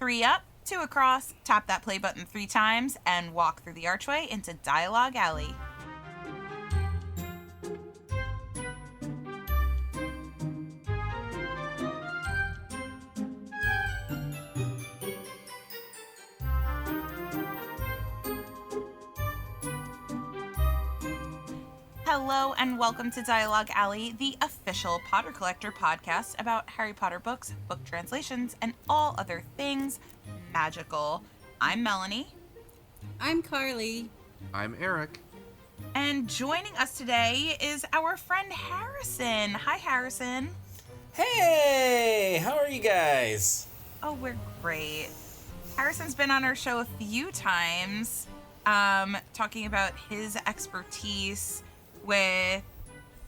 3 up, 2 across, tap that play button 3 times, and walk through the archway into Dialogue Alley. Hello and welcome to Dialogue Alley, the official Potter Collector podcast about Harry Potter books, book translations, and all other things magical. I'm Melanie. I'm Carly. I'm Erik. And joining us today is our friend Harrison. Hi, Harrison. Hey, how are you guys? Oh, we're great. Harrison's been on our show a few times, talking about his expertise with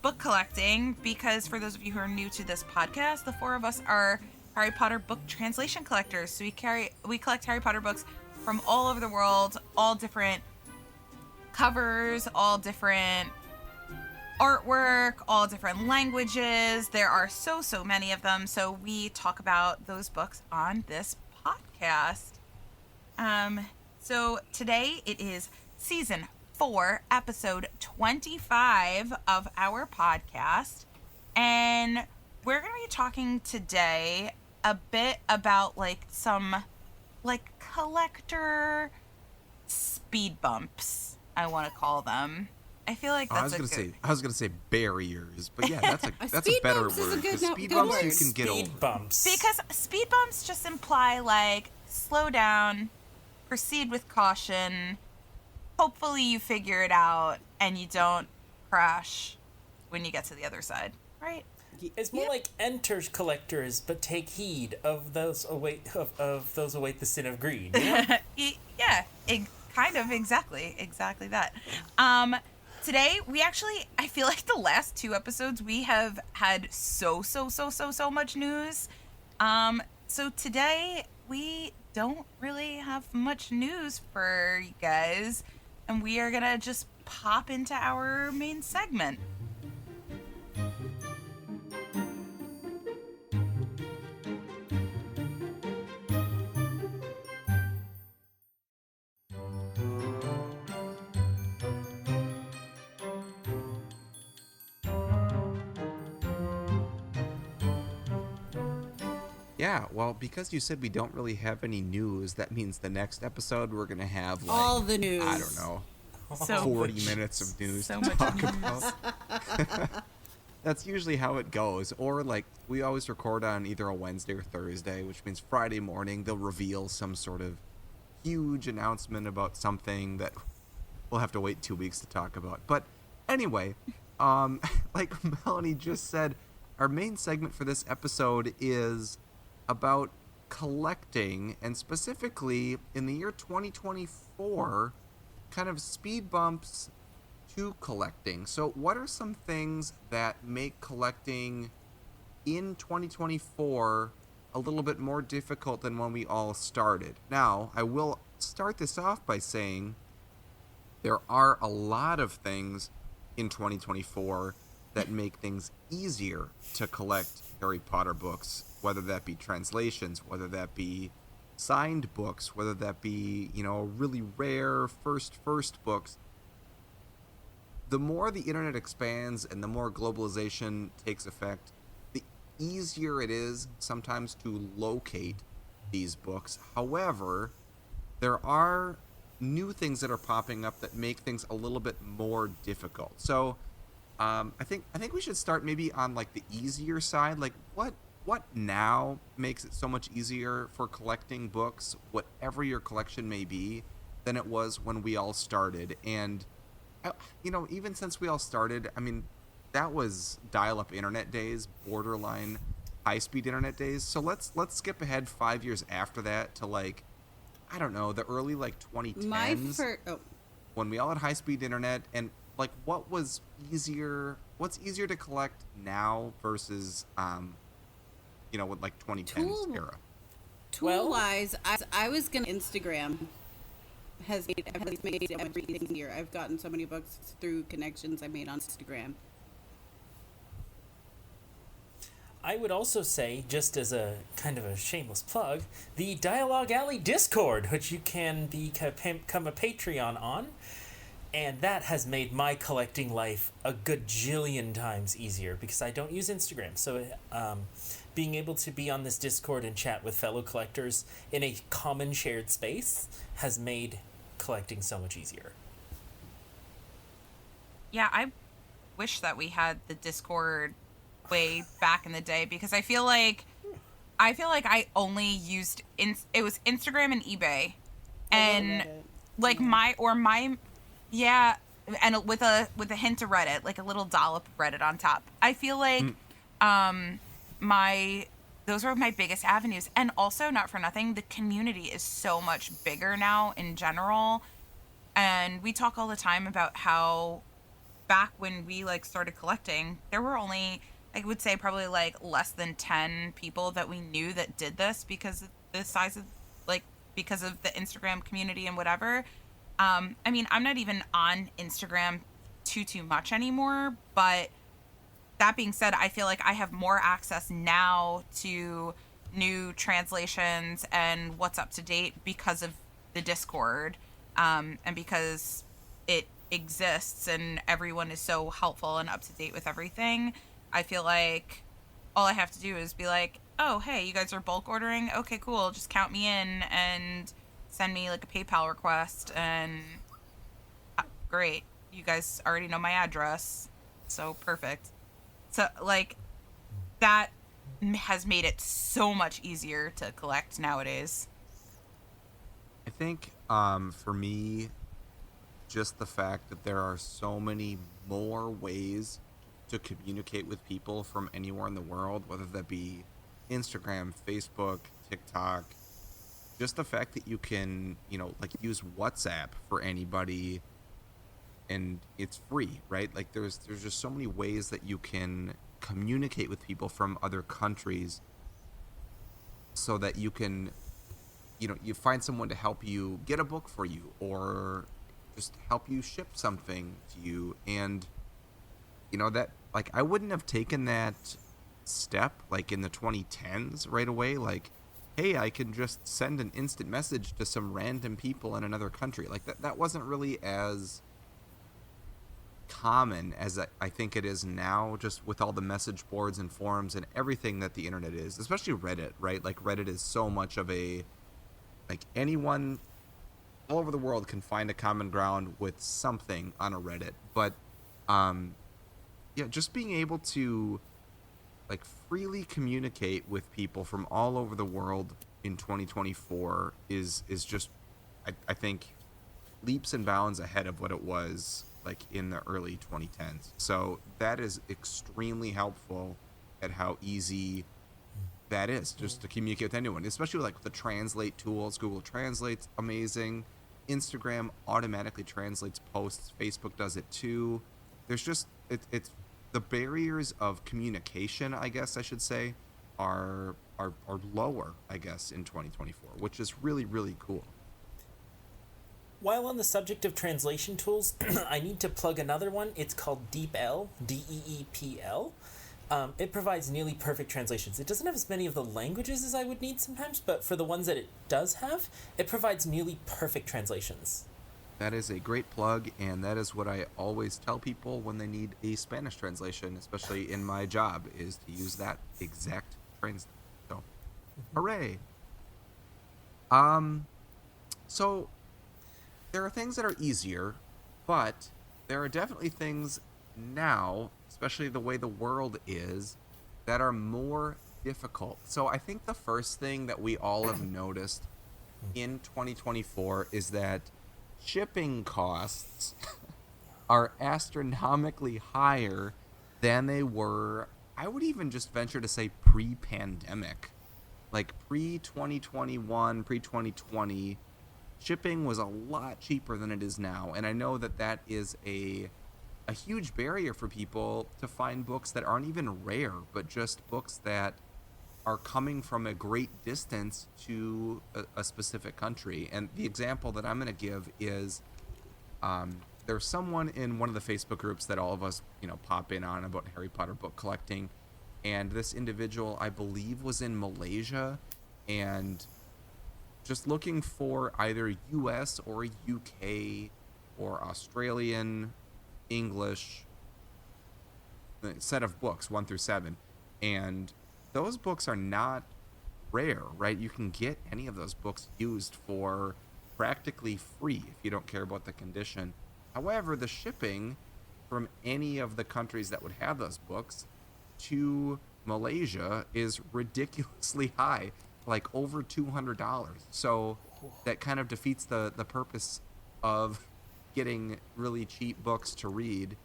book collecting, because for those of you who are new to this podcast, the four of us are Harry Potter book translation collectors. So we collect Harry Potter books from all over the world, all different covers, all different artwork, all different languages. There are so many of them. So we talk about those books on this podcast. So today it is season 4, episode 25 of our podcast, and we're going to be talking today a bit about some collector speed bumps, I want to call them. I feel like that's I was gonna say barriers, but yeah, that's a better word. Speed bumps you can get over. Bumps. Because speed bumps just imply slow down, proceed with caution. Hopefully you figure it out and you don't crash when you get to the other side, right? It's more like enter collectors, but take heed of those await the sin of greed. You know? Yeah, exactly that. Today I feel like the last 2 episodes we have had so much news. So today we don't really have much news for you guys, and we are gonna just pop into our main segment. Yeah, well, because you said we don't really have any news, that means the next episode we're gonna have all the news. I don't know, So 40 minutes of news so to much talk news. about. That's usually how it goes. Or we always record on either a Wednesday or Thursday, which means Friday morning they'll reveal some sort of huge announcement about something that we'll have to wait 2 weeks to talk about. But anyway, like Melanie just said, our main segment for this episode is about collecting, and specifically in the year 2024, kind of speed bumps to collecting. So what are some things that make collecting in 2024 a little bit more difficult than when we all started? Now, I will start this off by saying there are a lot of things in 2024 that make things easier to collect Harry Potter books, whether that be translations, whether that be signed books, whether that be, really rare first books. The more the internet expands and the more globalization takes effect, the easier it is sometimes to locate these books. However, there are new things that are popping up that make things a little bit more difficult. So I think we should start maybe on the easier side. What now makes it so much easier for collecting books, whatever your collection may be, than it was when we all started? And even since we all started, that was dial-up internet days, borderline high-speed internet days. So let's skip ahead 5 years after that to I don't know, the early 2010s, when we all had high-speed internet. And what's easier to collect now versus with 2010s era? Tool-wise, I was gonna Instagram has made everything easier. I've gotten so many books through connections I made on Instagram. I would also say, just as a kind of a shameless plug, the Dialogue Alley Discord, which you can become a Patreon on, and that has made my collecting life a gajillion times easier because I don't use Instagram. So being able to be on this Discord and chat with fellow collectors in a common shared space has made collecting so much easier. Yeah, I wish that we had the Discord way back in the day because I feel like I only used it was Instagram and eBay, and like my yeah, and with a hint of Reddit, like a little dollop of Reddit on top. I feel like those are my biggest avenues, and also not for nothing, the community is so much bigger now in general, and we talk all the time about how back when we like started collecting, there were only, I would say, probably like less than 10 people that we knew that did this because of the size of because of the Instagram community and whatever. I mean, I'm not even on Instagram too much anymore, but that being said, I feel like I have more access now to new translations and what's up to date because of the Discord, and because it exists and everyone is so helpful and up to date with everything. I feel like all I have to do is be like, oh, hey, you guys are bulk ordering? Okay, cool. Just count me in and send me like a PayPal request, and great. You guys already know my address. So perfect. So like that has made it so much easier to collect nowadays. I think for me, just the fact that there are so many more ways to communicate with people from anywhere in the world, whether that be Instagram, Facebook, TikTok, just the fact that you can, like use WhatsApp for anybody and it's free, right? Like there's just so many ways that you can communicate with people from other countries so that you can, you find someone to help you get a book for you or just help you ship something to you. And that, like, I wouldn't have taken that step like in the 2010s right away, like, hey, I can just send an instant message to some random people in another country. Like that wasn't really as common as I think it is now, just with all the message boards and forums and everything that the internet is, especially Reddit, right? Like Reddit is so much of a, like, anyone all over the world can find a common ground with something on a Reddit. But yeah, just being able to like freely communicate with people from all over the world in 2024 is just, I think, leaps and bounds ahead of what it was like in the early 2010s. So that is extremely helpful at how easy that is just to communicate with anyone, especially like the translate tools. Google Translate's amazing. Instagram automatically translates posts. Facebook does it too. There's just, it's the barriers of communication, I guess I should say, are lower, I guess, in 2024, which is really, really cool. While on the subject of translation tools, I need to plug another one. It's called DeepL, DeepL. It provides nearly perfect translations. It doesn't have as many of the languages as I would need sometimes, but for the ones that it does have, it provides nearly perfect translations. That is a great plug, and that is what I always tell people when they need a Spanish translation, especially in my job, is to use that exact translation. So, hooray! So there are things that are easier, but there are definitely things now, especially the way the world is, that are more difficult. So I think the first thing that we all have noticed in 2024 is that shipping costs are astronomically higher than they were, I would even just venture to say, pre-pandemic. Like pre-2021, pre-2020, shipping was a lot cheaper than it is now. And I know that that is a huge barrier for people to find books that aren't even rare, but just books that are coming from a great distance to a specific country. And the example that I'm going to give is there's someone in one of the Facebook groups that all of us, pop in on about Harry Potter book collecting. And this individual, I believe, was in Malaysia, and just looking for either US or UK or Australian English set of books, 1 through 7. And those books are not rare, right? You can get any of those books used for practically free if you don't care about the condition. However, the shipping from any of the countries that would have those books to Malaysia is ridiculously high, like over $200. So that kind of defeats the purpose of getting really cheap books to read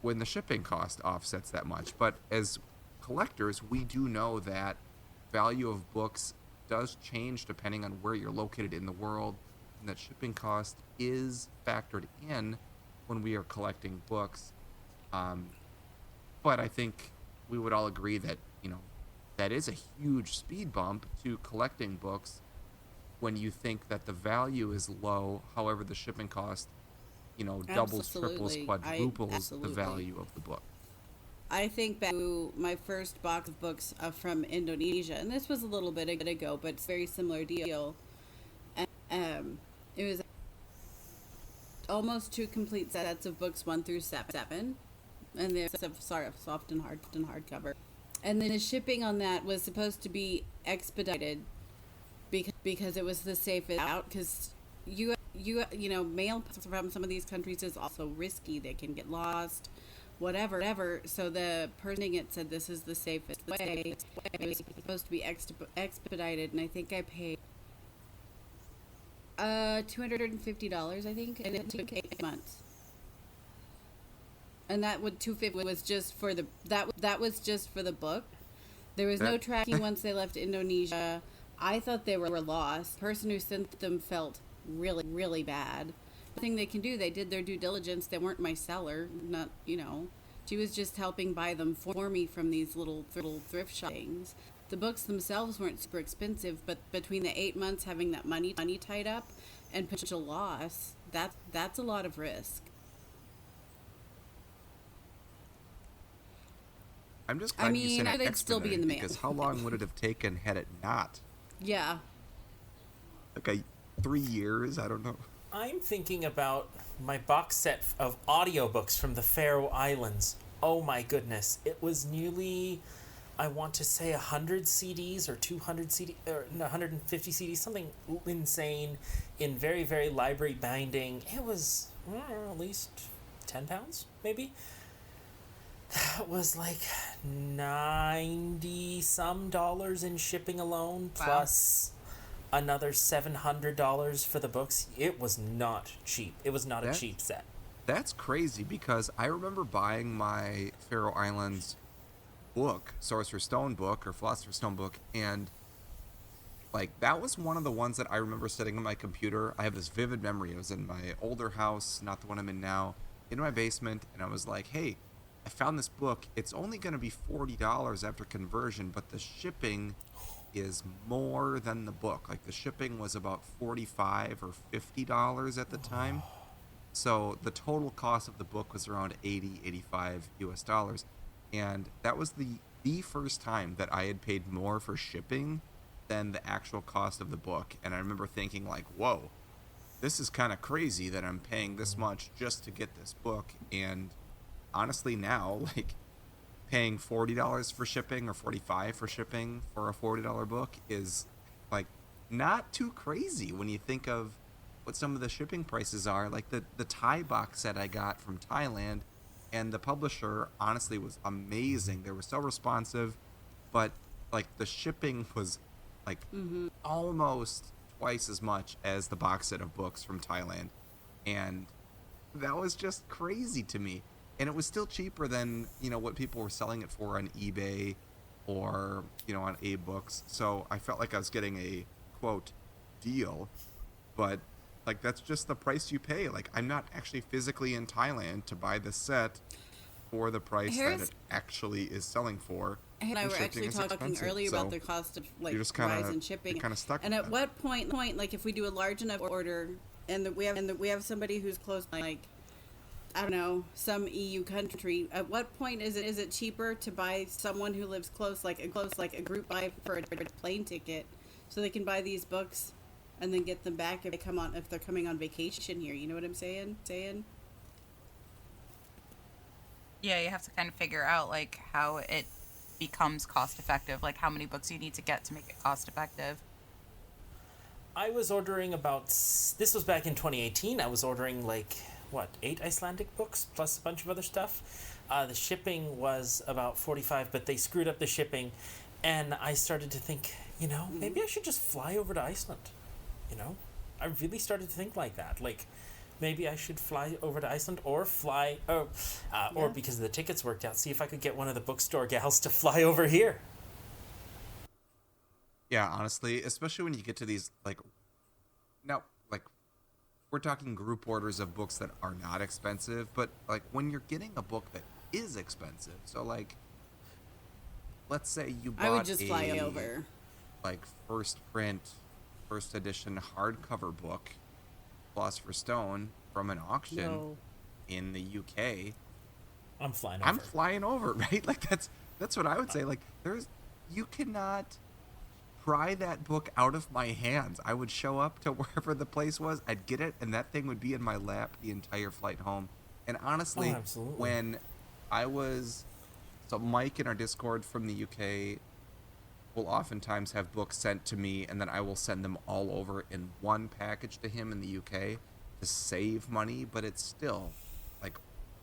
when the shipping cost offsets that much. But as collectors, we do know that value of books does change depending on where you're located in the world, and that shipping cost is factored in when we are collecting books. But I think we would all agree that, that is a huge speed bump to collecting books when you think that the value is low. However, the shipping cost, doubles, triples, quadruples the value of the book. I think back to my first box of books from Indonesia, and this was a little bit ago, but it's a very similar deal. And it was almost 2 complete sets of books 1 through 7, and they're soft and hardcover. And then the shipping on that was supposed to be expedited because it was the safest out, because mail from some of these countries is also risky. They can get lost, whatever. So the person it said this is the safest way. It was supposed to be expedited, and I think I paid $250, I think, and it took 8 months. And that would $250 was just for the that was just for the book. There was no tracking once they left Indonesia. I thought they were lost. The person who sent them felt really, really bad. Nothing they can do. They did their due diligence. They weren't my seller. Not, she was just helping buy them for me from these little thrift shop things. The books themselves weren't super expensive, but between the 8 months having that money tied up and potential loss, that's a lot of risk. I'm just glad you said they'd still be in the mail. Because how long would it have taken had it not? Yeah. Like 3 years? I don't know. I'm thinking about my box set of audiobooks from the Faroe Islands. Oh my goodness. It was nearly, I want to say 100 CDs or 200 CDs, or 150 CDs, something insane in very, very library binding. It was at least 10 pounds, maybe? That was like $90-some in shipping alone, plus another $700 for the books. It was not cheap. It was not a cheap set. That's crazy, because I remember buying my Faroe Islands book, Sorcerer's Stone book or Philosopher's Stone book, and that was one of the ones that I remember sitting on my computer. I have this vivid memory. It was in my older house, not the one I'm in now, in my basement, and I was like, hey, I found this book. It's only going to be $40 after conversion, but the shipping is more than the book. The shipping was about $45 or $50 at the time. So the total cost of the book was around $85 US. And that was the first time that I had paid more for shipping than the actual cost of the book. And I remember thinking whoa, this is kind of crazy that I'm paying this much just to get this book. And honestly now, paying $40 for shipping or $45 for shipping for a $40 book is not too crazy when you think of what some of the shipping prices are. The Thai box set I got from Thailand, and the publisher honestly was amazing. They were so responsive, but the shipping was almost twice as much as the box set of books from Thailand, and that was just crazy to me. And it was still cheaper than, what people were selling it for on eBay or, on AbeBooks. So I felt like I was getting a, quote, deal. But, that's just the price you pay. I'm not actually physically in Thailand to buy this set for the price that it actually is selling for. And I were actually talking earlier about the cost of, rise in shipping. You're kind of stuck and with at what point, if we do a large enough order and we have somebody who's close, I don't know, some EU country, at what point is it cheaper to buy someone who lives close, like a group buy for a plane ticket, so they can buy these books and then get them back if they're coming on vacation here? You know what I'm saying? Yeah, you have to kind of figure out like how it becomes cost effective, like how many books you need to get to make it cost effective. I was ordering this was back in 2018. I was ordering 8 Icelandic books plus a bunch of other stuff. The shipping was about $45, but they screwed up the shipping, and I started to think, maybe I should just fly over to Iceland. I really started to think like that. Like, maybe I should fly over to Iceland or or because the tickets worked out, see if I could get one of the bookstore gals to fly over here. Yeah, honestly, especially when you get to these, we're talking group orders of books that are not expensive, but, when you're getting a book that is expensive, so, let's say you bought I would just fly over. First print, first edition hardcover book, Philosopher Stone, from an auction in the UK. I'm flying over. I'm flying over, right? That's what I would say. You cannot pry that book out of my hands. I would show up to wherever the place was, I'd get it, and that thing would be in my lap the entire flight home. And honestly, when so Mike in our Discord from the UK will oftentimes have books sent to me, and then I will send them all over in one package to him in the UK to save money, but it's still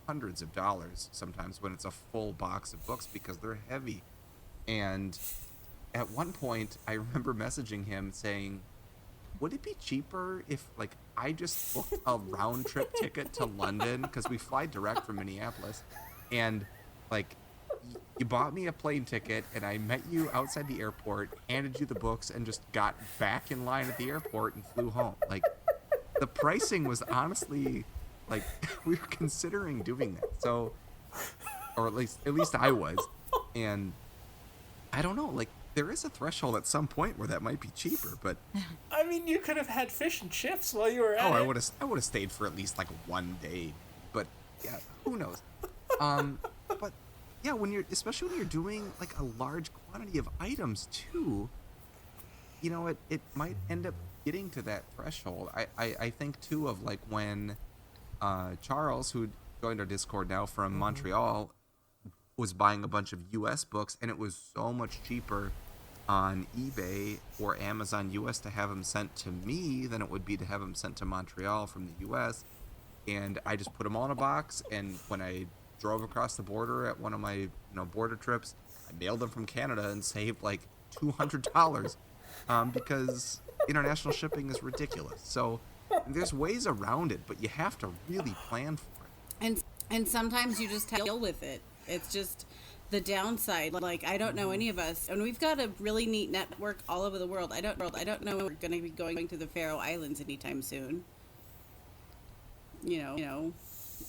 hundreds of dollars sometimes when it's a full box of books because they're heavy. And at one point, I remember messaging him saying, would it be cheaper if, I just booked a round-trip ticket to London? Because we fly direct from Minneapolis. And, you bought me a plane ticket, and I met you outside the airport, handed you the books, and just got back in line at the airport and flew home. The pricing was honestly, we were considering doing that. So, or at least I was. And I don't know, there is a threshold at some point where that might be cheaper, but I mean, you could have had fish and chips while you were at it. I would have stayed for at least one day, but yeah, who knows? But yeah, especially when you're doing a large quantity of items too, it might end up getting to that threshold. I think too of when Charles, who joined our Discord now from Montreal, was buying a bunch of US books, and it was so much cheaper on eBay or Amazon US to have them sent to me than it would be to have them sent to Montreal from the US. And I just put them all in a box, and when I drove across the border at one of my border trips, I mailed them from Canada and saved $200 because international shipping is ridiculous. So there's ways around it, but you have to really plan for it. And sometimes you just deal with it. It's just the downside. I don't know any of us, and we've got a really neat network all over the world. I don't know we're going to be going to the Faroe Islands anytime soon.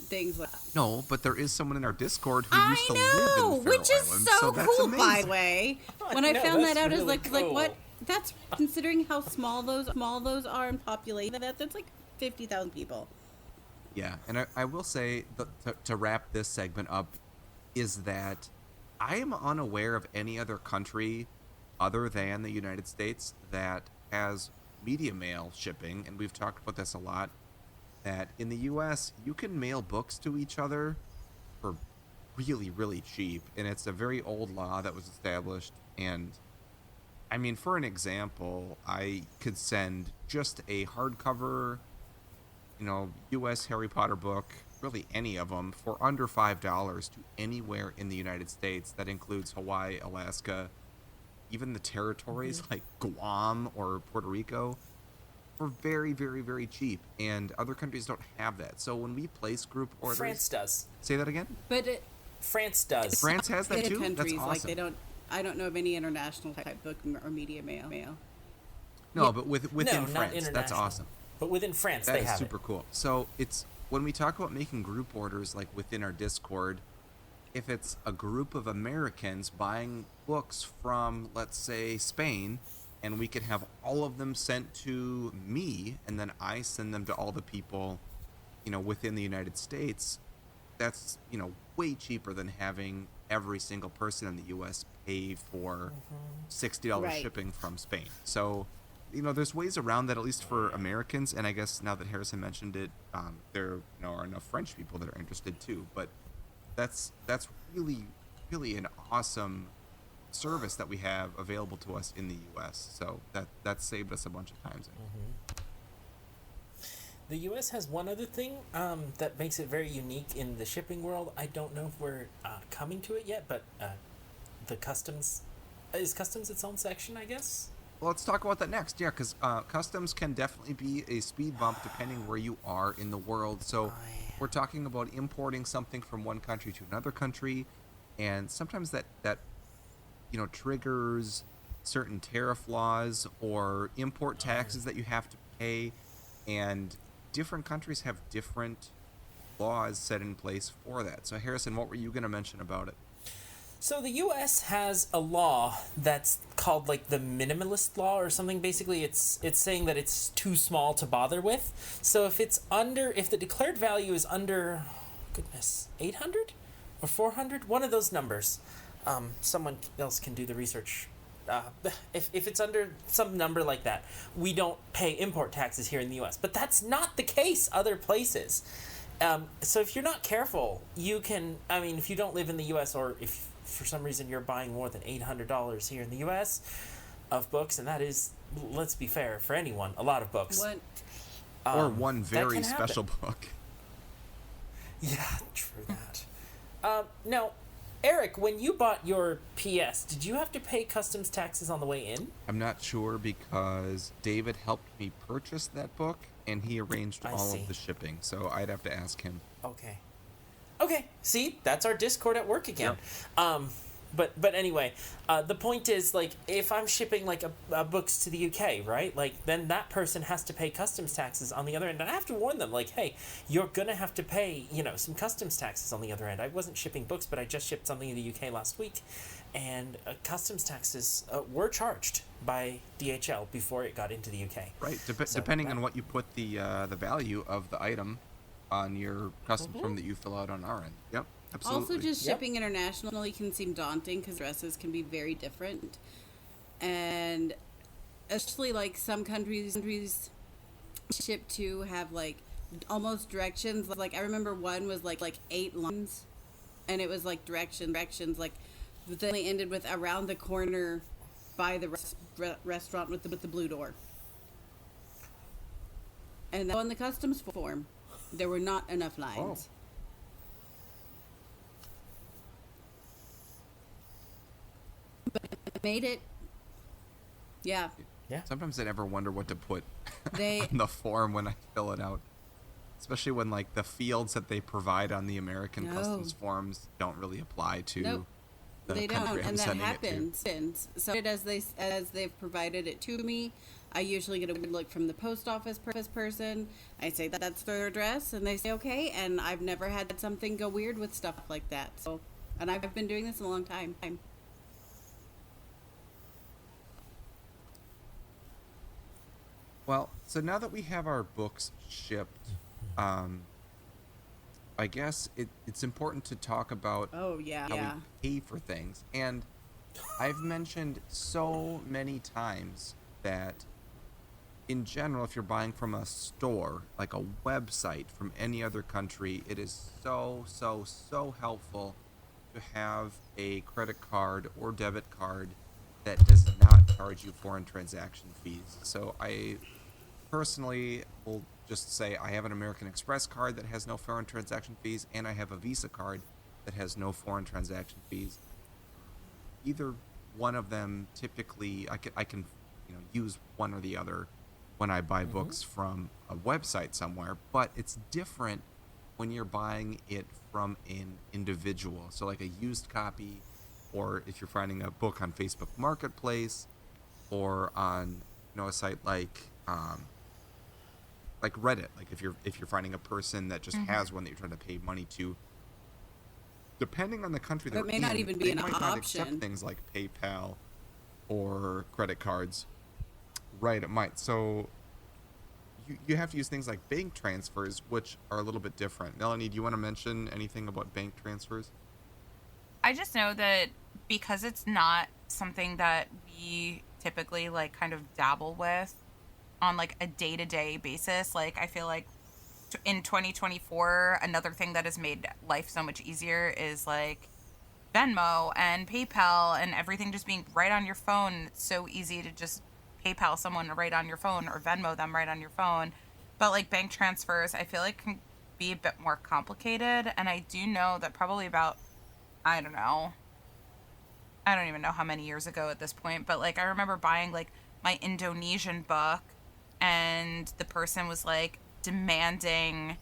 Things like that. No, but there is someone in our Discord who used to live in the Faroe which is Islands, so cool, amazing. by the way. When I found that out, I was really cool. what? That's considering how small those are in population. That's 50,000 people. Yeah, and I will say to wrap this segment up is that I am unaware of any other country other than the United States that has media mail shipping, and we've talked about this a lot, that in the US you can mail books to each other for really, really cheap, and it's a very old law that was established. And I mean, for an example, I could send just a hardcover US Harry Potter book, really any of them, for under $5 to anywhere in the United States. That includes Hawaii, Alaska, even the territories like Guam or Puerto Rico, for very, very, very cheap. And other countries don't have that. So when we place group orders... France does. Say that again? But France does. France has that too? Countries, That's awesome. I don't know of any international type book or media mail. No, but within not France, that's awesome. But within France, That they is have super cool. So it's when we talk about making group orders within our Discord, if it's a group of Americans buying books from, let's say, Spain, and we could have all of them sent to me, and then I send them to all the people, within the United States, that's, way cheaper than having every single person in the US pay for $60 Right. shipping from Spain. So, there's ways around that, at least for Americans. And I guess now that Harrison mentioned it, there are enough French people that are interested too. But that's really, really an awesome service that we have available to us in the US. So that saved us a bunch of times. The U.S. has one other thing that makes it very unique in the shipping world. I don't know if we're coming to it yet, but the customs is customs its own section, I guess. Well, let's talk about that next. Yeah, because customs can definitely be a speed bump depending where you are in the world. So we're talking about importing something from one country to another country, and sometimes that triggers certain tariff laws or import taxes that you have to pay, and different countries have different laws set in place for that. So Harrison, what were you going to mention about it? So the U.S. has a law that's called like the minimalist law or something. Basically, it's saying that it's too small to bother with. So if the declared value is under, goodness, 800 or 400, one of those numbers, someone else can do the research. If it's under some number like that, we don't pay import taxes here in the U.S. But that's not the case other places. So if you're not careful, you can, if you don't live in the U.S. or if for some reason you're buying more than $800 here in the U.S. of books, and that is, let's be fair, for anyone, a lot of books. What? Or one that very can special happen. book. Yeah, true that. Now, Eric, when you bought your PS, did you have to pay customs taxes on the way in? I'm not sure because David helped me purchase that book and he arranged all see. of the shipping. So I'd have to ask him. Okay, see, that's our Discord at work again. But anyway, the point is, like, if I'm shipping like a books to the UK, right? Like, then that person has to pay customs taxes on the other end, and I have to warn them, like, hey, you're gonna have to pay, some customs taxes on the other end. I wasn't shipping books, but I just shipped something in the UK last week, and customs taxes were charged by DHL before it got into the UK. Right, depending on what you put the value of the item on your customs form that you fill out on our end. Yep, absolutely. Also, just shipping internationally can seem daunting because dresses can be very different, and especially like some countries ship to have like almost directions. Like I remember one was like 8 lines, and it was like directions. Like they only ended with around the corner by the restaurant with the blue door, and that on the customs form. There were not enough lines. But I made it. Yeah. Sometimes I never wonder what to put They on the form when I fill it out. Especially when like the fields that they provide on the American customs forms don't really apply to the they country don't, I'm and that sending happens. So as they've provided it to me, I usually get a look from the post office person. I say that's their address, and they say okay. And I've never had something go weird with stuff like that. So, and I've been doing this a long time. Well, so now that we have our books shipped, I guess it's important to talk about how we pay for things. And I've mentioned so many times that in general, if you're buying from a store, like a website from any other country, it is so helpful to have a credit card or debit card that does not charge you foreign transaction fees. So I personally will just say I have an American Express card that has no foreign transaction fees, and I have a Visa card that has no foreign transaction fees. Either one of them, typically, I can use one or the other when I buy books from a website somewhere, but it's different when you're buying it from an individual. So like a used copy, or if you're finding a book on Facebook Marketplace, or on a site like Reddit. Like if you're finding a person that just has one that you're trying to pay money to. Depending on the country they're in, may not even be an might not accept option. things like PayPal or credit cards. Right, it might. So you have to use things like bank transfers, which are a little bit different. Melanie, do you want to mention anything about bank transfers? I just know that because it's not something that we typically like kind of dabble with on like a day-to-day basis, like I feel like in 2024 another thing that has made life so much easier is like Venmo and PayPal and everything just being right on your phone. It's so easy to just PayPal someone right on your phone or Venmo them right on your phone. But like bank transfers, I feel like can be a bit more complicated. And I do know that probably about, I don't know, I don't even know how many years ago at this point, but like I remember buying like my Indonesian book and the person was like demanding,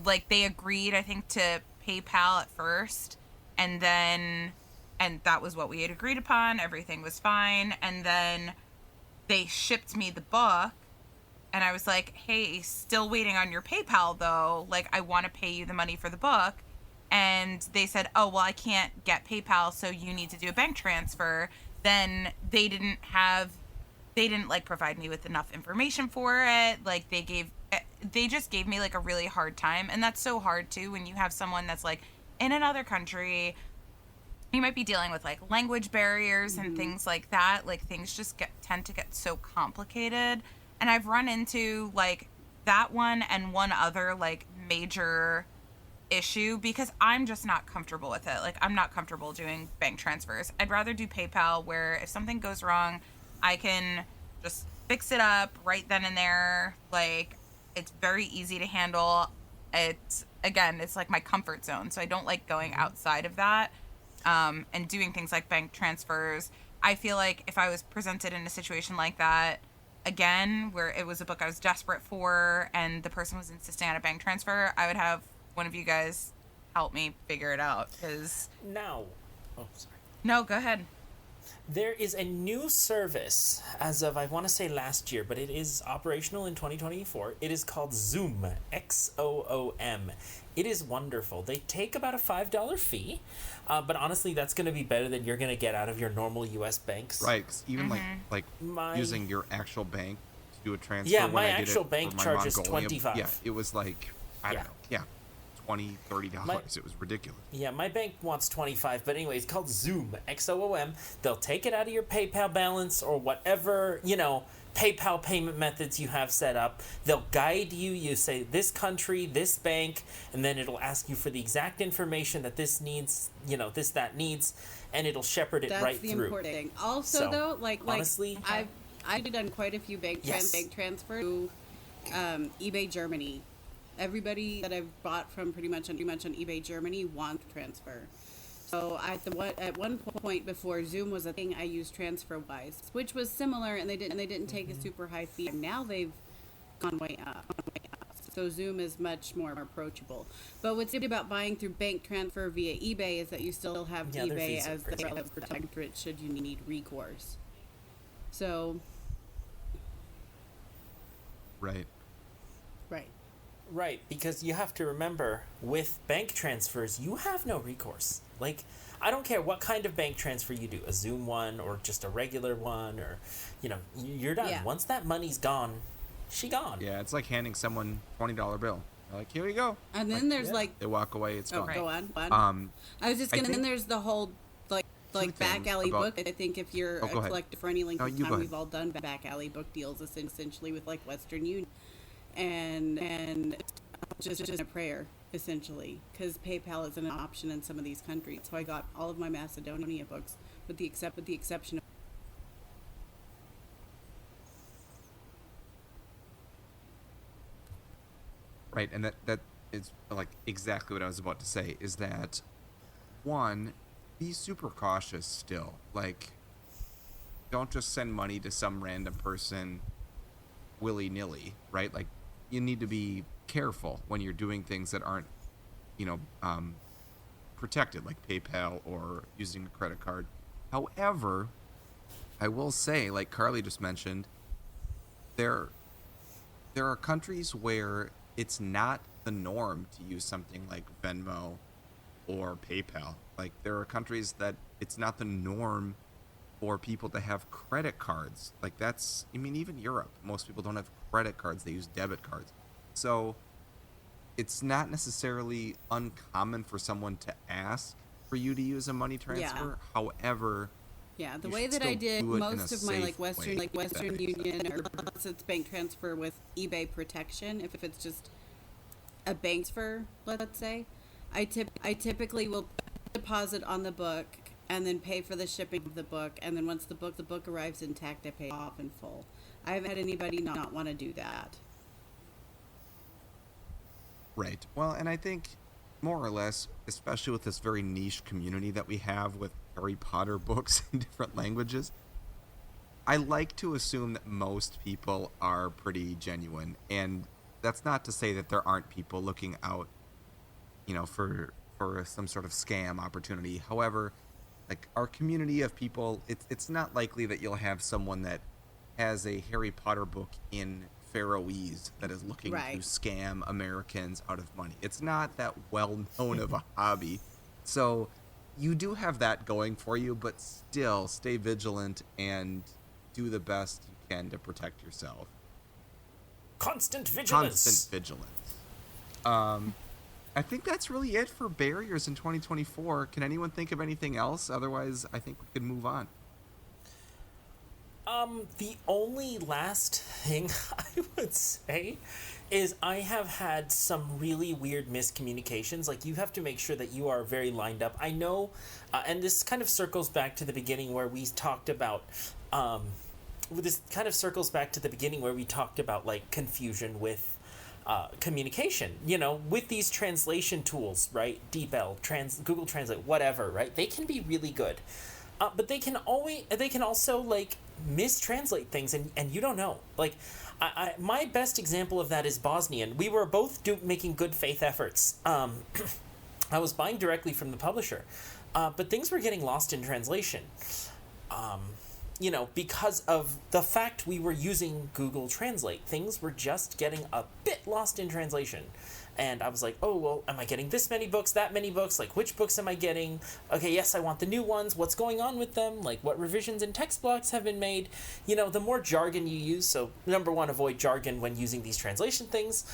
like they agreed, I think, to PayPal at first, and then, and that was what we had agreed upon. Everything was fine. And then they shipped me the book, and I was like, hey, still waiting on your PayPal though. Like, I want to pay you the money for the book. And they said, oh, well, I can't get PayPal, so you need to do a bank transfer. Then they didn't like provide me with enough information for it. Like they just gave me like a really hard time. And that's so hard too when you have someone that's like in another country. You might be dealing with like language barriers and things like that. Like things just tend to get so complicated. And I've run into like that one and one other like major issue because I'm just not comfortable with it. Like I'm not comfortable doing bank transfers. I'd rather do PayPal, where if something goes wrong, I can just fix it up right then and there. Like it's very easy to handle. It's like my comfort zone. So I don't like going outside of that. And doing things like bank transfers. I feel like if I was presented in a situation like that again, where it was a book I was desperate for and the person was insisting on a bank transfer, I would have one of you guys help me figure it out. Because Now, oh, sorry. No, go ahead. There is a new service as of, I want to say last year, but it is operational in 2024. It is called Xoom, Xoom. It is wonderful. They take about a $5 fee, but honestly, that's going to be better than you're going to get out of your normal U.S. banks. Right, 'cause even like using your actual bank to do a transfer. Yeah, when my I did actual it bank for my charges Mongolia, $25. Yeah, it was like, I don't know, $20, $30. It was ridiculous. Yeah, my bank wants 25, but anyway, it's called Xoom, Xoom. They'll take it out of your PayPal balance or whatever, PayPal payment methods you have set up. They'll guide you. You say this country, this bank, and then it'll ask you for the exact information that this needs, that needs, and it'll shepherd it right through. That's the important thing. Also, So, though, honestly, I've done quite a few bank transfers to eBay Germany. Everybody that I've bought from pretty much on eBay Germany wants transfer. So at one point before Xoom was a thing, I used TransferWise, which was similar, and they didn't take a super high fee. And now they've gone way up. So Xoom is much more approachable. But what's good about buying through bank transfer via eBay is that you still have their eBay fees are as the crazy. protectorate should you need recourse. So Right. Right, because you have to remember, with bank transfers, you have no recourse. Like, I don't care what kind of bank transfer you do, a Xoom one or just a regular one, or, you're done. Yeah. Once that money's gone, she gone. Yeah, it's like handing someone $20 bill. They're like, here you go. and then there's They walk away, it's gone. go on. I was just I gonna. think then there's the whole back things alley about- book. I think if you're Oh, a go ahead. collector for any length No, of you go time, ahead. we've all done back alley book deals essentially with like Western Union, and just a prayer essentially, because PayPal isn't an option in some of these countries. So I got all of my Macedonia books with the exception of. Right, and that is like exactly what I was about to say, is that one, be super cautious still. Like, don't just send money to some random person willy-nilly, right? Like, you need to be careful when you're doing things that aren't, protected, like PayPal or using a credit card. However, I will say, like Carly just mentioned, there are countries where it's not the norm to use something like Venmo or PayPal. Like, there are countries that it's not the norm for people to have credit cards. Like that's, I mean, even Europe, most people don't have credit cards. They use debit cards. So it's not necessarily uncommon for someone to ask for you to use a money transfer. Yeah. However, Yeah, the you way should that I still did do it in most a of my safe way, if Western that makes Union sense. or unless it's bank transfer with eBay protection, if it's just a bank transfer, let's say, I typically will deposit on the book and then pay for the shipping of the book, and then once the book arrives intact, I pay off in full. I haven't had anybody not want to do that. Right. Well, and I think more or less, especially with this very niche community that we have with Harry Potter books in different languages, I like to assume that most people are pretty genuine. And that's not to say that there aren't people looking out, for some sort of scam opportunity. However, like our community of people, it's not likely that you'll have someone that has a Harry Potter book in Faroese that is looking Right. to scam Americans out of money. It's not that well known of a hobby. So you do have that going for you, but still stay vigilant and do the best you can to protect yourself. Constant vigilance. Constant vigilance. I think that's really it for barriers in 2024. Can anyone think of anything else? Otherwise, I think we could move on. The only last thing I would say is I have had some really weird miscommunications. Like, you have to make sure that you are very lined up. I know, and this kind of circles back to the beginning where we talked about, like, confusion with communication, with these translation tools, right? DeepL, Google Translate, whatever, right? They can be really good. But they can also like mistranslate things and you don't know. Like, my best example of that is Bosnian. We were both making good faith efforts. I was buying directly from the publisher, but things were getting lost in translation. Because of the fact we were using Google Translate, things were just getting a bit lost in translation. And I was like, oh, well, am I getting this many books, that many books? Like, which books am I getting? Okay, yes, I want the new ones. What's going on with them? Like, what revisions and text blocks have been made? The more jargon you use. So, number one, avoid jargon when using these translation things.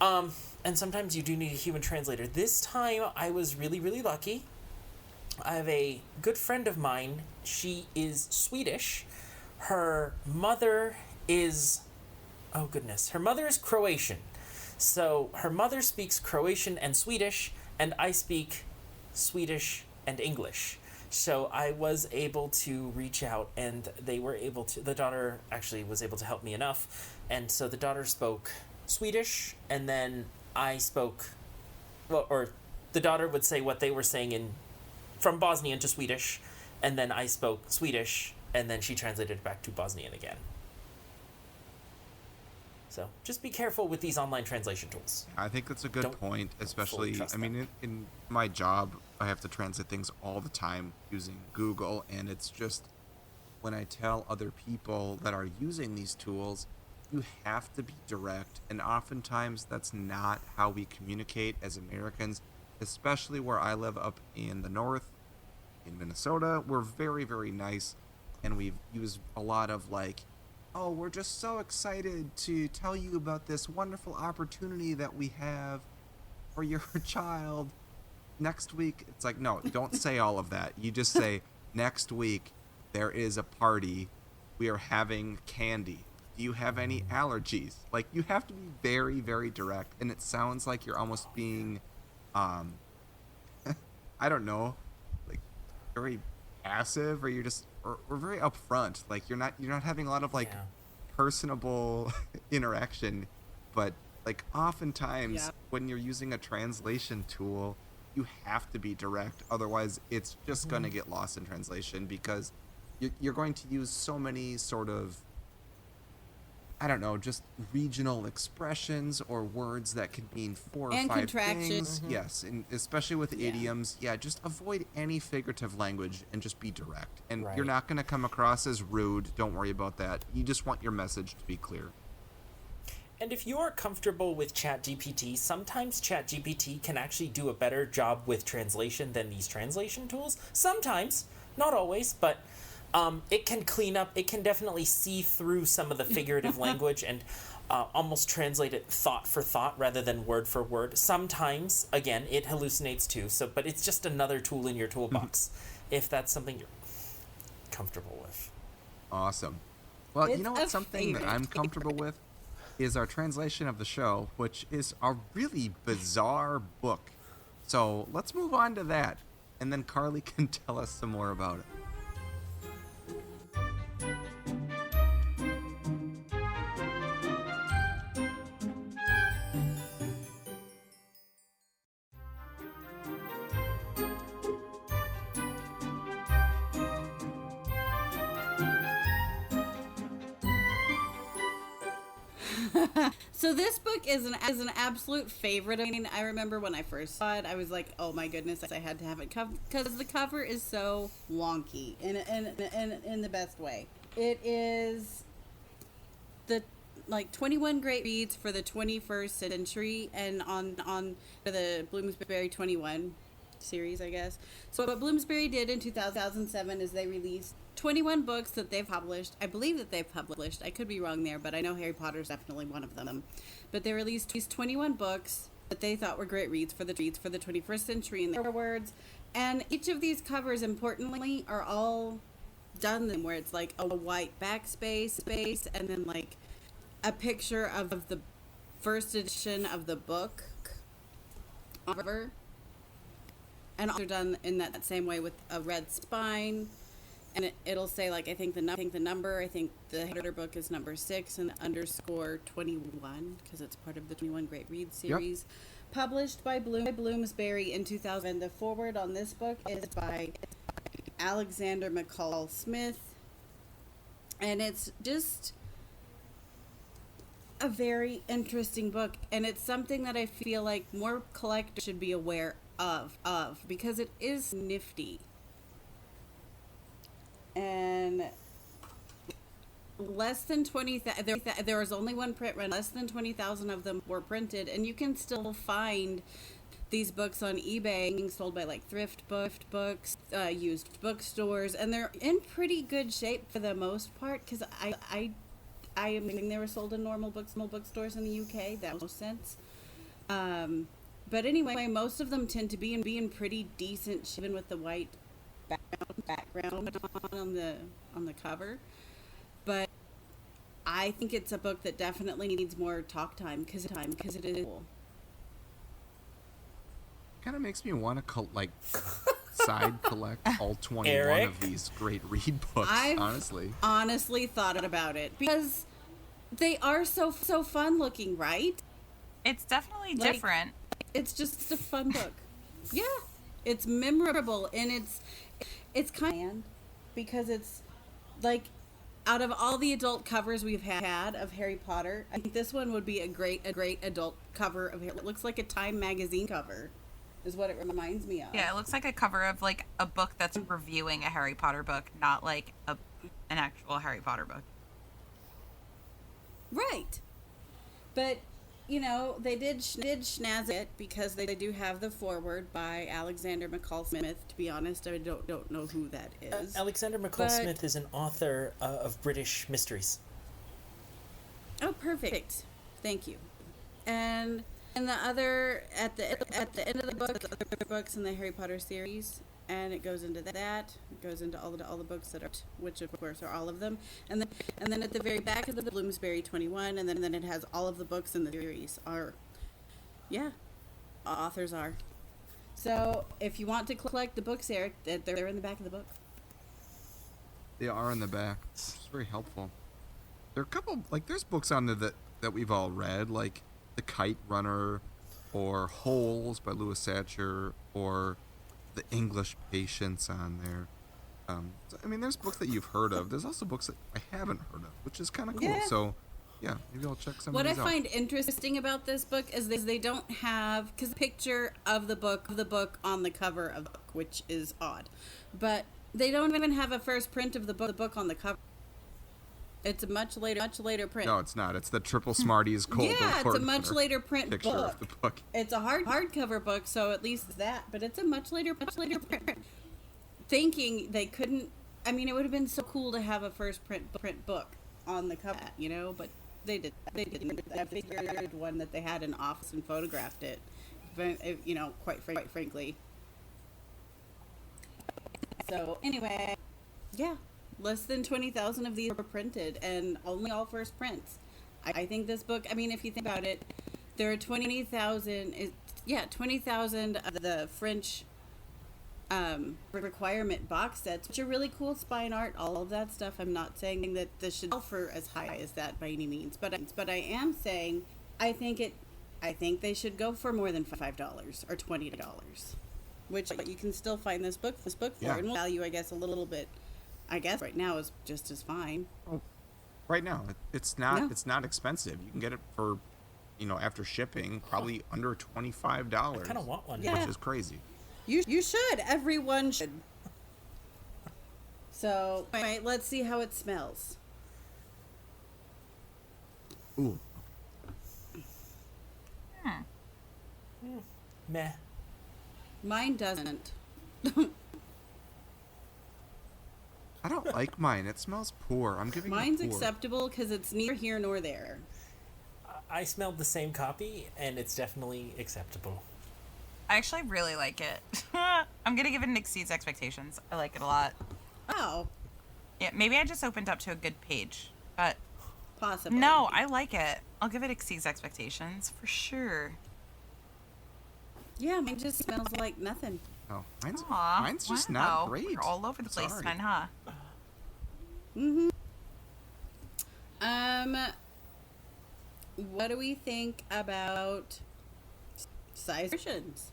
And sometimes you do need a human translator. This time, I was really, really lucky. I have a good friend of mine. She is Swedish. Her mother is... Oh, goodness. Her mother is Croatian. So her mother speaks Croatian and Swedish, and I speak Swedish and English. So I was able to reach out, and the daughter actually was able to help me enough. And so the daughter spoke Swedish, and then I spoke, or the daughter would say what they were saying from Bosnian to Swedish, and then I spoke Swedish, and then she translated it back to Bosnian again. So just be careful with these online translation tools. I think that's a good point, especially, in my job, I have to translate things all the time using Google, and it's just, when I tell other people that are using these tools, you have to be direct, and oftentimes that's not how we communicate as Americans, especially where I live up in the north, in Minnesota. We're very, very nice, and we've used a lot of like, oh, we're just so excited to tell you about this wonderful opportunity that we have for your child next week. It's like, no, don't say all of that. You just say, next week there is a party. We are having candy. Do you have any allergies? Like, you have to be very, very direct, and it sounds like you're almost being, I don't know, like very passive, or you're just, or very upfront. Like, you're not having a lot of like personable interaction, but like oftentimes when you're using a translation tool, you have to be direct. Otherwise, it's just going to get lost in translation, because you're going to use so many sort of, I don't know, just regional expressions or words that can mean 4 or 5 contractions. things. Yes, and especially with idioms. Yeah, just avoid any figurative language and just be direct. And you're not going to come across as rude. Don't worry about that. You just want your message to be clear. And if you're comfortable with ChatGPT, sometimes ChatGPT can actually do a better job with translation than these translation tools. Sometimes, not always, but It can clean up. It can definitely see through some of the figurative language and almost translate it thought for thought rather than word for word. Sometimes, again, it hallucinates too. So, but it's just another tool in your toolbox, if that's something you're comfortable with. Awesome. Well, It's you know a what? Something that favorite. I'm comfortable with is our translation of the show, which is a really bizarre book. So let's move on to that, and then Carly can tell us some more about it. So this book is an absolute favorite. I mean, I remember when I first saw it, I was like, "Oh my goodness, I had to have it because the cover is so wonky in the best way. It is the 21 great reads for the 21st century, and on the Bloomsbury 21 series, I guess. So what Bloomsbury did in 2007 is they released 21 books that they've published. I believe that they've published. I could be wrong there, but I know Harry Potter's definitely one of them. But they released these 21 books that they thought were great reads for the 21st century in their words. And each of these covers, importantly, are all done where it's like a white backspace and then like a picture of the first edition of the book cover. And all are done in that same way with a red spine. And it'll say, like, I think the number, I think the header book is number 6 and underscore 21, because it's part of the 21 Great Read series. Yep. Published by Bloomsbury in 2000. And the foreword on this book is by Alexander McCall Smith. And it's just a very interesting book. And it's something that I feel like more collectors should be aware of, because it is nifty. And less than 20,000, there was only one print run, less than 20,000 of them were printed, and you can still find these books on eBay being sold by like thrift books, used bookstores, and they're in pretty good shape for the most part, because I am thinking they were sold in normal bookstores in the UK. That makes sense. But anyway, most of them tend to be in pretty decent shape, even with the white background on the cover. But I think it's a book that definitely needs more talk time because it is cool. Kind of makes me want to side collect all 21 Erik? of these great read books. I've honestly thought about it because they are so fun looking, right? It's definitely different. It's just a fun book. Yeah, it's memorable, and it's kind of, because it's like, out of all the adult covers we've had of Harry Potter, I think this one would be a great adult cover of Harry. It looks like a Time magazine cover, is what it reminds me of. Yeah, it looks like a cover of like a book that's reviewing a Harry Potter book, not like an actual Harry Potter book. Right. But, you know, they did schnazz it because they do have the foreword by Alexander McCall Smith. To be honest, I don't know who that is. Alexander McCall Smith is an author of British mysteries. Oh, perfect. Thank you. And the other, at the end of the book, the other books in the Harry Potter series, and it goes into that. It goes into all the books that are, which of course are all of them, and then at the very back of the Bloomsbury 21, and then it has all of the books in the series are, authors are. So if you want to collect the books, Erik, they're in the back of the book. They are in the back. It's very helpful. There are a couple, there's books on there that we've all read, like The Kite Runner, or Holes by Louis Satcher, or The English Patience on there. There's books that you've heard of. There's also books that I haven't heard of, which is kind of cool. Yeah. So, maybe I'll check some What of I these out. find interesting about this book is they don't have, because the picture of the book on the cover of the book, which is odd, but they don't even have a first print of the book on the cover. It's a much later print. No, it's not. It's the Triple Smarties Cold Yeah, it's a much later print picture book. of the book. It's a hardcover book, so at least that, but it's a much later print. Thinking they couldn't I mean, it would have been so cool to have a first print book on the cover, you know, but they didn't. I figured one that they had in office and photographed it, but, you know, quite frankly. So anyway, yeah, less than 20,000 of these were printed, and only all first prints. I think this book, I mean, if you think about it, there are 20,000 of the French requirement box sets, which are really cool spine art, all of that stuff. I'm not saying that this should sell for as high as that by any means, but I am saying I think they should go for more than $5 or $20, which you can still find this book for, Yeah. and value, I guess, a little bit. I guess right now is just as fine. Oh, right now, it's not expensive. You can get it for, after shipping, probably under $25. I kind of want one. Yeah. Which is crazy. You should. Everyone should. So, all right, let's see how it smells. Ooh. Meh. Mine doesn't. I don't like mine. It smells poor. I'm giving Mine's it poor. acceptable because it's neither here nor there. I smelled the same copy, and it's definitely acceptable. I actually really like it. I'm gonna give it an exceeds expectations. I like it a lot. Oh, Yeah, maybe I just opened up to a good page, but possibly. no, I like it. I'll give it exceeds expectations for sure. Yeah, mine just smells like nothing. Oh, Aw, mine's just wow. not great. We're all over the place Sorry. tonight, huh? What do we think about size versions?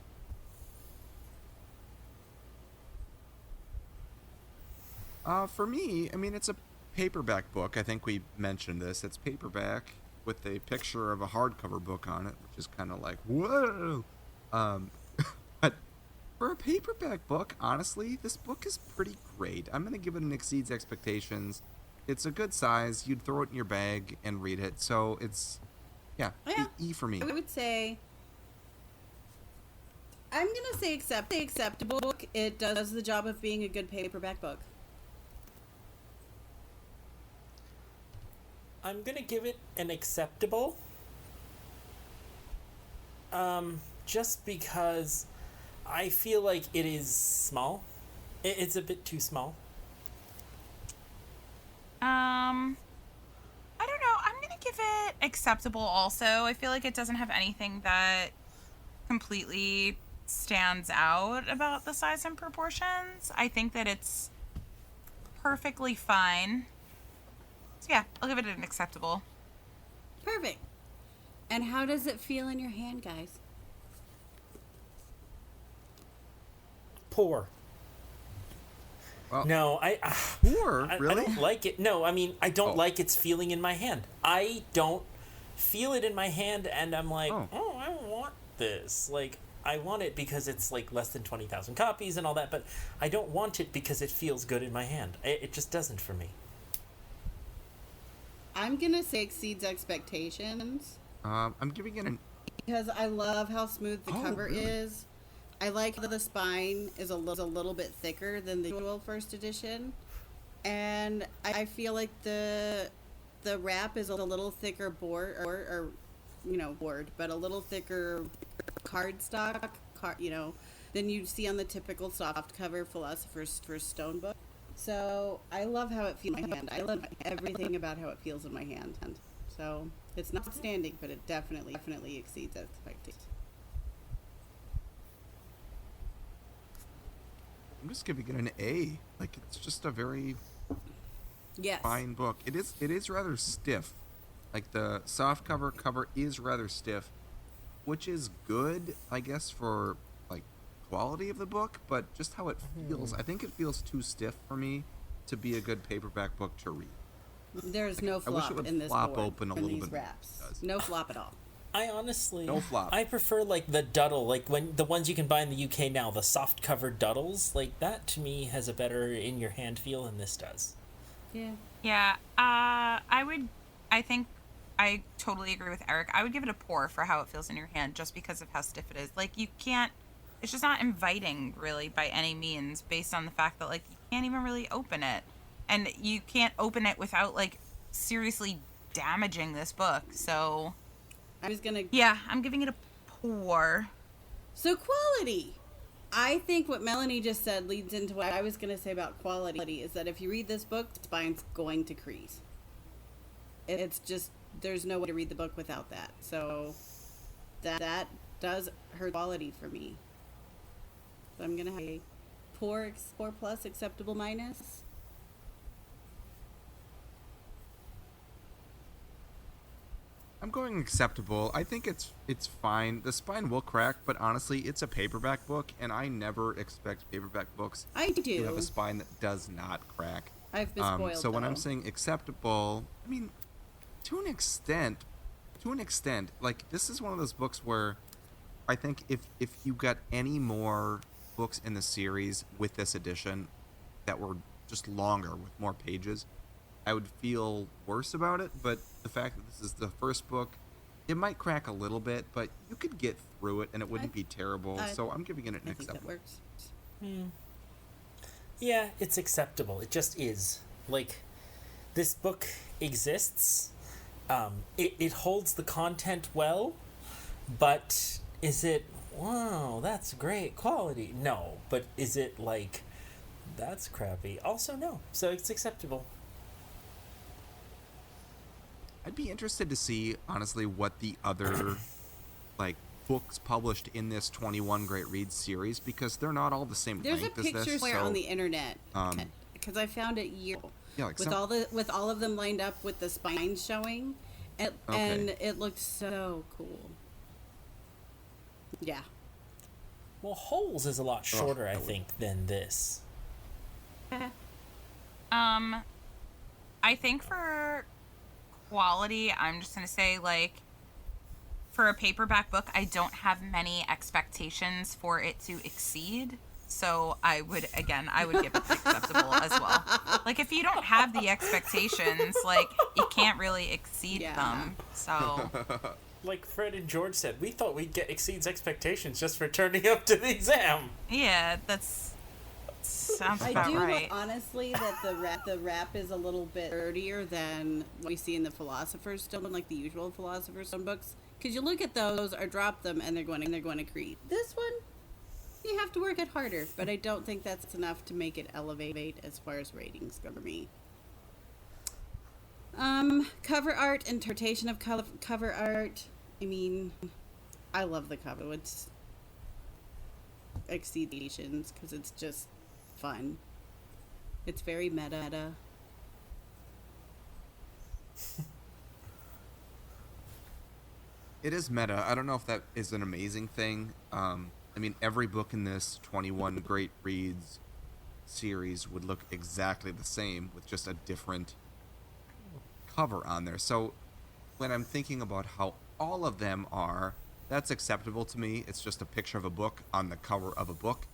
For me, I mean, it's a paperback book. I think we mentioned this. It's paperback with a picture of a hardcover book on it, which is kind of like, whoa. But for a paperback book, honestly, this book is pretty great. I'm going to give it an exceeds expectations. It's a good size. You'd throw it in your bag and read it. So it's, yeah. E for me. I would say, I'm going to say acceptable book. It does the job of being a good paperback book. I'm gonna give it an acceptable. Just because I feel like it is small. It's a bit too small. I don't know. I'm gonna give it acceptable also. I feel like it doesn't have anything that completely stands out about the size and proportions. I think that it's perfectly fine. So yeah, I'll give it an acceptable. Perfect. And how does it feel in your hand, guys? Poor. Well, No, poor? I Really? don't like it. No, I mean, I don't like its feeling in my hand. I don't feel it in my hand, and I'm like, oh, I want this. Like, I want it because it's like less than 20,000 copies and all that, but I don't want it because it feels good in my hand. It just doesn't for me. I'm going to say exceeds expectations. I'm giving it an... Because I love how smooth the cover really? is. I like that the spine is a little bit thicker than the usual first edition. And I feel like the wrap is a little thicker board, but a little thicker cardstock, than you'd see on the typical softcover Philosopher's Stone book. So I love how it feels in my hand. I love everything about how it feels in my hand. So it's not standing, but it definitely exceeds expectations. I'm just giving it an A. Like, it's just a very Yes. fine book. It is rather stiff. Like, the soft cover is rather stiff, which is good, I guess, for like quality of the book, but just how it feels. I think it feels too stiff for me to be a good paperback book to read. There's no I wish it flop would in this flop board open a in little these bit more wraps. than it does. No flop at all. I honestly, No flop. I prefer like the Duddle, like when the ones you can buy in the UK now, the soft covered Duddles, like that to me has a better in your hand feel than this does. Yeah. Yeah, I think I totally agree with Eric. I would give it a pour for how it feels in your hand just because of how stiff it is. Like, you can't, it's just not inviting really by any means based on the fact that, like, you can't even really open it. And you can't open it without, like, seriously damaging this book. So, yeah, I'm giving it a 4. So quality. I think what Melanie just said leads into what I was going to say about quality, is that if you read this book, the spine's going to crease. It's just, there's no way to read the book without that. So that does hurt quality for me. So I'm going to have a 4 plus acceptable minus. I'm going acceptable. I think it's fine. The spine will crack, but honestly, it's a paperback book, and I never expect paperback books to have a spine that does not crack. I've been spoiled, so when I'm saying acceptable, I mean, to an extent, like, this is one of those books where I think if you got any more books in the series with this edition that were just longer with more pages, I would feel worse about it. But the fact that this is the first book, it might crack a little bit, but you could get through it and it wouldn't be terrible. So I'm giving it an acceptable. I think that works. Yeah, it's acceptable. It just is. Like, this book exists. It holds the content well, but is it, wow, that's great quality? No. But is it like, that's crappy? Also, no. So it's acceptable. I'd be interested to see, honestly, what the other, like, books published in this 21 Great Reads series, because they're not all the same There's length a as picture this. somewhere on the internet, because I found it like with all of them lined up with the spine showing, and it looked so cool. Yeah. Well, Holes is a lot shorter, I think, than this. I think for quality, I'm just going to say, like, for a paperback book, I don't have many expectations for it to exceed. So I would give it acceptable as well. Like, if you don't have the expectations, like, you can't really exceed them. So, like Fred and George said, we thought we'd get exceeds expectations just for turning up to the exam. Yeah, sounds about right. Honestly, that the wrap is a little bit dirtier than what we see in the Philosopher's Stone, like the usual Philosopher's Stone books. Because you look at those or drop them, and they're going to crease. This one, you have to work it harder, but I don't think that's enough to make it elevate as far as ratings go for me. Cover art, interpretation of cover art. I mean, I love the cover. It's exceeds because it's just fun. It's very meta. It is meta. I don't know if that is an amazing thing. I mean, every book in this 21 Great Reads series would look exactly the same with just a different cover on there. So when I'm thinking about how all of them are, that's acceptable to me. It's just a picture of a book on the cover of a book.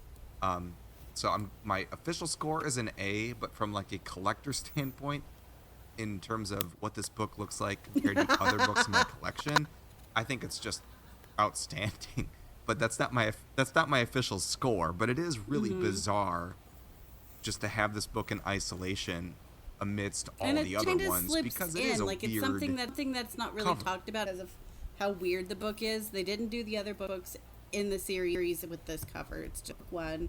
So my official score is an A, but from like a collector standpoint, in terms of what this book looks like compared to other books in my collection, I think it's just outstanding. But that's not my official score. But it is really bizarre just to have this book in isolation amidst all the other ones, because it is a weird. It's something that's not really talked about as of how weird the book is. They didn't do the other books in the series with this cover. It's just one,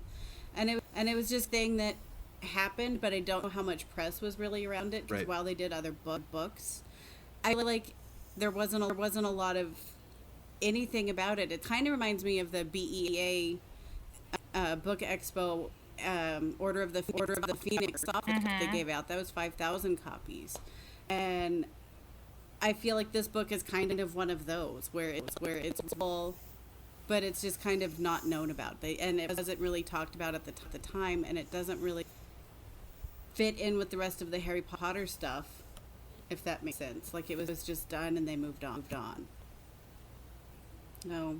and it was just a thing that happened, but I don't know how much press was really around it, because while they did other books, I like there wasn't a lot of anything about it. It kind of reminds me of the BEA Book Expo Order of the Phoenix software they gave out. That was 5,000 copies, and I feel like this book is kind of one of those where it's full, but it's just kind of not known about. And it wasn't really talked about at the time, and it doesn't really fit in with the rest of the Harry Potter stuff, if that makes sense. Like, it was just done and they moved on. No.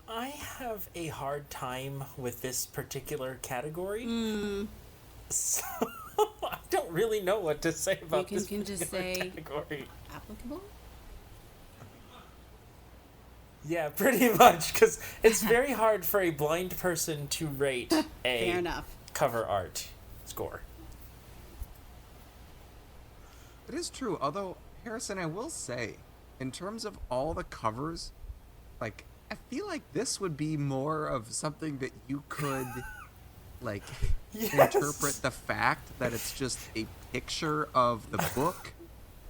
I have a hard time with this particular category. So I don't really know what to say about this can just say category. Applicable? Yeah, pretty much, because it's very hard for a blind person to rate Fair a enough. cover art score. It is true. Although, Harrison, I will say, in terms of all the covers, like, I feel like this would be more of something that you could, like, Yes. interpret the fact that it's just a picture of the book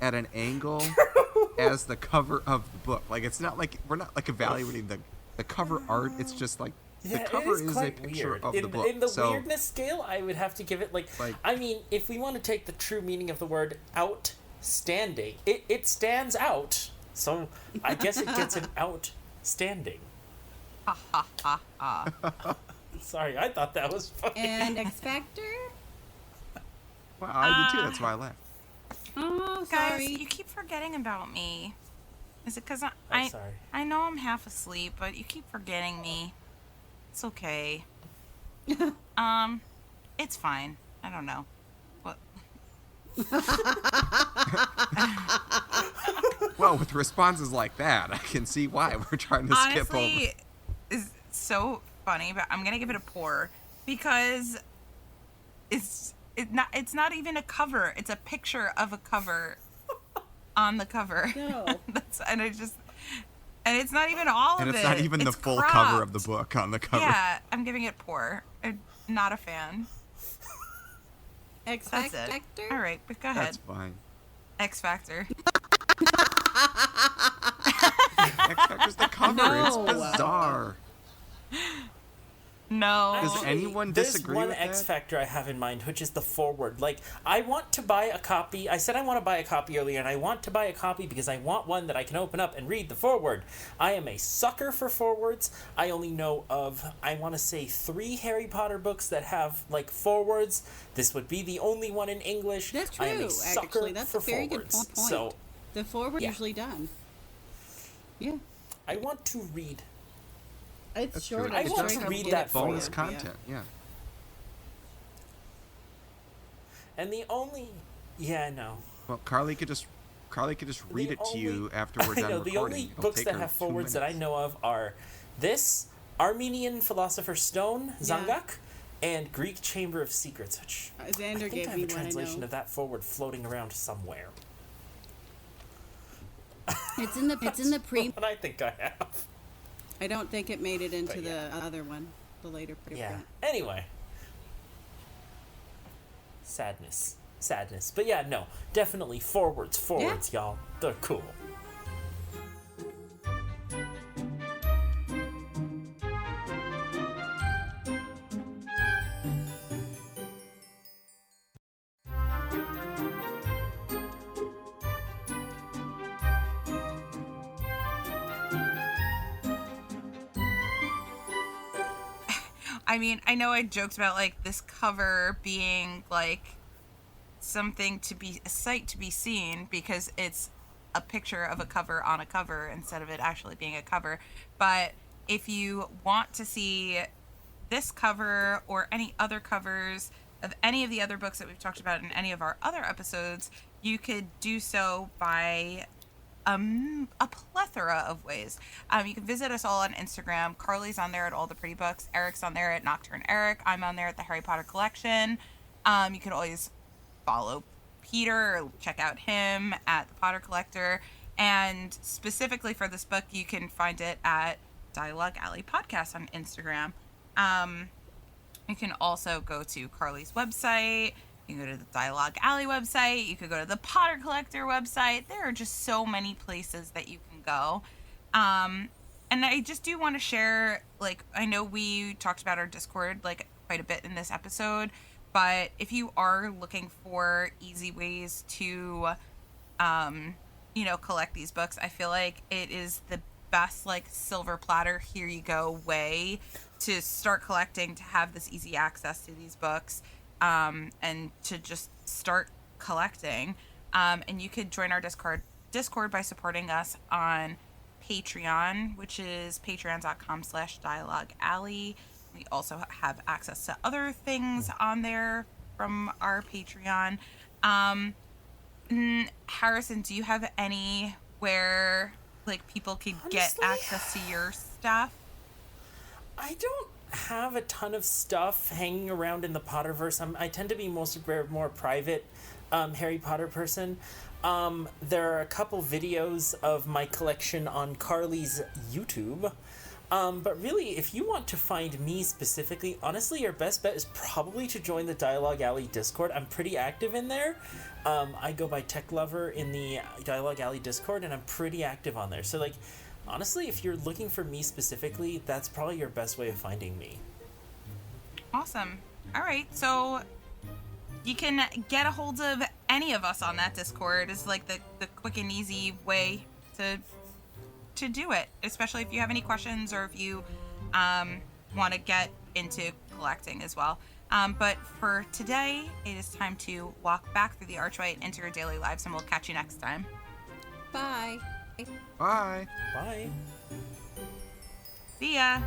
at an angle as the cover of the book. Like, it's not like, we're not, like, evaluating the cover art. It's just, like, Yeah, the cover it is a quite picture weird. of in, the book. In the So, weirdness scale, I would have to give it, like, I mean, if we want to take the true meaning of the word outstanding, it stands out. So I guess it gets an outstanding. Ha ha ha ha. Sorry, I thought that was funny. And X Factor? well, I did too. That's why I laughed. Oh, Guys, sorry. you keep forgetting about me. Is it because I'm sorry. I know I'm half asleep, but you keep forgetting me. It's okay. It's fine. I don't know. What? Well, with responses like that, I can see why we're trying to skip over. Honestly, is so funny, but I'm gonna give it a pour because it's not even a cover. It's a picture of a cover on the cover. No. And it's not even all And of it. it's not even the It's full cover of cropped. the book on the cover. Yeah, I'm giving it pour. I'm not a fan. X That's Factor? it. All right, but go ahead. That's fine. X Factor. X Factor's the cover. No. It's bizarre. No. Does anyone disagree There's one with X that? factor I have in mind, which is the forward. Like, I want to buy a copy. I said I want to buy a copy earlier, and I want to buy a copy because I want one that I can open up and read the forward. I am a sucker for forwards. I only know of, I want to say, 3 Harry Potter books that have, like, forwards. This would be the only one in English. That's true, I am a sucker actually. That's for a very forwards. good point. So, The forward Yeah. usually done. Yeah. I want to read. It's That's short. true. I It's want very to hard read get that it Bonus forward, content, yeah. And the only... Yeah, I know. Well, Carly could just read it to you after we're I done know, recording. the only It'll books take that her have 2 forwards that I minutes. know of are this, Armenian Philosopher Stone, Zangak, and Greek Chamber of Secrets, which Xander I think gave I have me a one, I translation know. of that forward floating around somewhere. It's in the pre. And I think I have. I don't think it made it into But yeah. the other one, the later pre. Yeah. Anyway. Sadness. But yeah, no. Definitely forwards, y'all. They're cool. I mean, I know I joked about like this cover being like something to be a sight to be seen because it's a picture of a cover on a cover instead of it actually being a cover. But if you want to see this cover or any other covers of any of the other books that we've talked about in any of our other episodes, you could do so by a plethora of ways. You can visit us all on Instagram. Carly's on there at All the Pretty Books. Eric's on there at Nocturne Eric. I'm on there at the Harry Potter Collection. You can always follow Peter or check out him at the Potter Collector. And specifically for this book, you can find it at Dialogue Alley Podcast on Instagram. You can also go to Carly's website. You can go to the Dialogue Alley website. You could go to the Potter Collector website. There are just so many places that you can go. And I just do want to share, like, I know we talked about our Discord, like, quite a bit in this episode, but if you are looking for easy ways to, collect these books, I feel like it is the best, like, silver platter, here you go way to start collecting, to have this easy access to these books. And to just start collecting. And you could join our Discord by supporting us on Patreon, which is patreon.com/dialoguealley. We also have access to other things on there from our Patreon. Harrison, do you have anywhere like people could get Honestly, access to your stuff? I don't have a ton of stuff hanging around in the Potterverse. I tend to be more private Harry Potter person. There are a couple videos of my collection on Carly's YouTube. But really, if you want to find me specifically, honestly, your best bet is probably to join the Dialogue Alley Discord. I'm pretty active in there. I go by Tech Lover in the Dialogue Alley Discord, and I'm pretty active on there. So, like, honestly, if you're looking for me specifically, that's probably your best way of finding me. Awesome. All right, so you can get a hold of any of us on that Discord. Is like the quick and easy way to do it, especially if you have any questions or if you want to get into collecting as well. But for today, it is time to walk back through the archway into your daily lives, and we'll catch you next time. Bye. Bye. Bye. See ya.